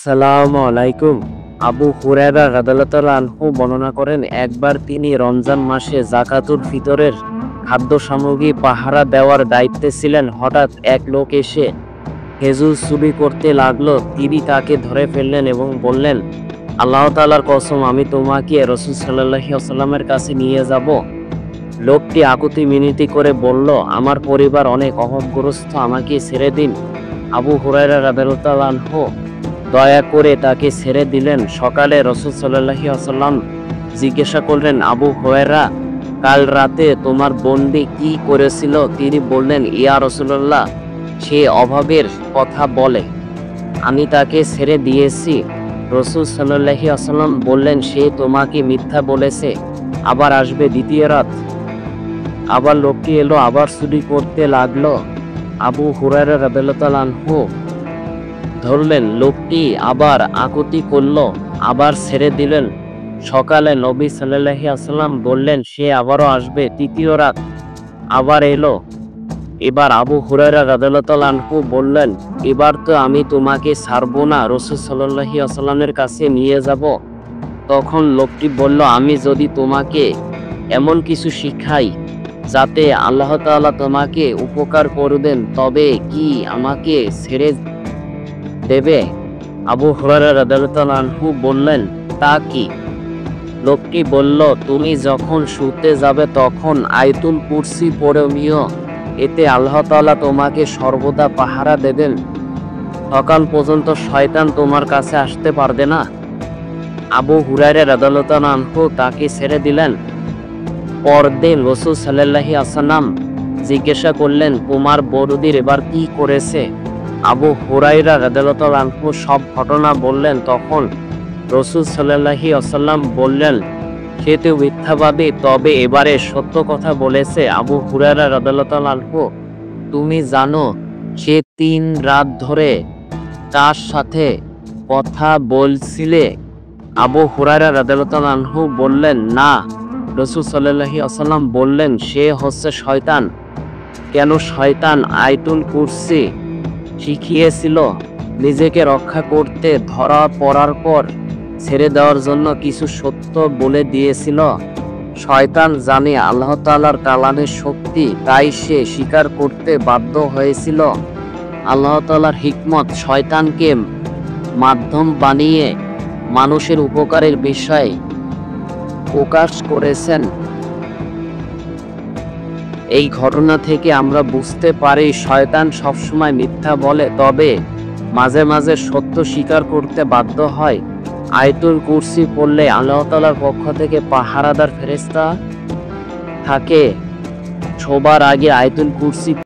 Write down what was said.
আসসালামু আলাইকুম। আবু হুরায়রা রাদিয়াল্লাহু আনহু বর্ণনা করেন, একবার তিনি রমজান মাসে যাকাতুল ফিতরের খাদ্য সামগ্রী পাহারা দেওয়ার দায়িত্বে ছিলেন। হঠাৎ এক লোক এসে খেজুর চুরি করতে লাগলো। তিনি তাকে ধরে ফেললেন এবং বললেন, আল্লাহ তাআলার কসম, আমি তোমাকে রাসূল সাল্লাল্লাহু আলাইহি ওয়াসাল্লামের কাছে নিয়ে যাব। লোকটি আকুতি মিনতি করে বলল, আমার পরিবার অনেক অভাবগ্রস্ত, আমাকে ছেড়ে দিন। আবু হুরায়রা রাদিয়াল্লাহু আনহু দয়া করে তাকে ছেড়ে দিলেন। সকালে রাসূল সাল্লাল্লাহু আলাইহি ওয়াসাল্লাম জিজ্ঞাসা করলেন, আবু হুরায়রা, কাল রাতে তোমার বন্দী কি করেছিল? তিনি বললেন, ইয়া রাসূলুল্লাহ, সে অভাবের কথা বলে, আমি তাকে ছেড়ে দিয়েছি। রাসূল সাল্লাল্লাহু আলাইহি ওয়াসাল্লাম বললেন, সে তোমাকে মিথ্যা বলেছে, আবার আসবে দ্বিতীয় রাত। আবার লোকটি এলো, আবার চুরি করতে লাগলো। আবু হুরায়রা রাদিয়াল্লাহু আনহু ধরলেন। লোকটি আবার আকুতি করল, আবার ছেড়ে দিলেন। সকালে নবী সাল্লাল্লাহু আলাইহি ওয়াসাল্লাম বললেন, সে আবারও আসবে। তৃতীয় রাত আবার এলো। এবার আবু হুরায়রা রাদিয়াল্লাহু আনহু বললেন, এবার তো আমি তোমাকে ছাড়ব না, রাসূল সাল্লাল্লাহু আলাইহি ওয়াসাল্লামের কাছে নিয়ে যাব। তখন লোকটি বলল, আমি যদি তোমাকে এমন কিছু শিখাই যাতে আল্লাহ তাআলা তোমাকে উপকার করবেন, তবে কি আমাকে ছেড়ে দেবে? আবু হুরায়রা রাদিয়াল্লাহু আনহু বললেন, তা কি? লোকটি বলল, তুমি যখন শুতে যাবে তখন আয়াতুল কুরসি পড়ে নিও, এতে আল্লাহ তাআলা তোমাকে সর্বদা পাহারা দেবেন। সকাল পর্যন্ত শয়তান তোমার কাছে আসতে পারবে না। আবু হুরায়রা রাদিয়াল্লাহু আনহু তাকে ছেড়ে দিলেন। পরদিন রাসূল সাল্লাল্লাহু আলাইহি ওয়াসাল্লাম জিজ্ঞাসা করলেন, তোমার বড়দির এবার কি করেছে? আবু হুরায়রা রাদিয়াল্লাহু আনহু সব ঘটনা বললেন। তখন রাসূল সাল্লাল্লাহু আলাইহি ওয়াসাল্লাম বললেন, সে তো মিথ্যাবাদী, তবে এবারে সত্য কথা বলেছে। আবু হুরায়রা রাদিয়াল্লাহু আনহু, তুমি জানো সে 3 রাত ধরে তার সাথে কথা বলছিলে? আবু হুরায়রা রাদিয়াল্লাহু আনহু বললেন, না। রাসূল সাল্লাল্লাহু আলাইহি ওয়াসাল্লাম বললেন, সে হচ্ছে শয়তান। কেন? শয়তান আয়াতুল কুরসি শিখিয়েছিল নিজেকে রক্ষা করতে। ধরা পড়ার পর ছেড়ে দেওয়ার জন্য কিছু সত্য বলে দিয়েছিল। শয়তান জানে আল্লাহ তাআলার কালামের শক্তি, তাই সে স্বীকার করতে বাধ্য হয়েছিল। আল্লাহ তাআলার হিকমত শয়তানকে মাধ্যম বানিয়ে মানুষের উপকারের বিষয় প্রকাশ করেছেন। এই ঘটনা থেকে আমরা বুঝতে পারি, শয়তান সবসময় মিথ্যা বলে, তবে মাঝে মাঝে সত্য স্বীকার করতে বাধ্য হয়। আয়াতুল কুরসি পড়লে আল্লাহ তাআলার পক্ষ থেকে পাহারাদার ফেরেশতা থাকে। শোবার আগে আয়াতুল কুরসি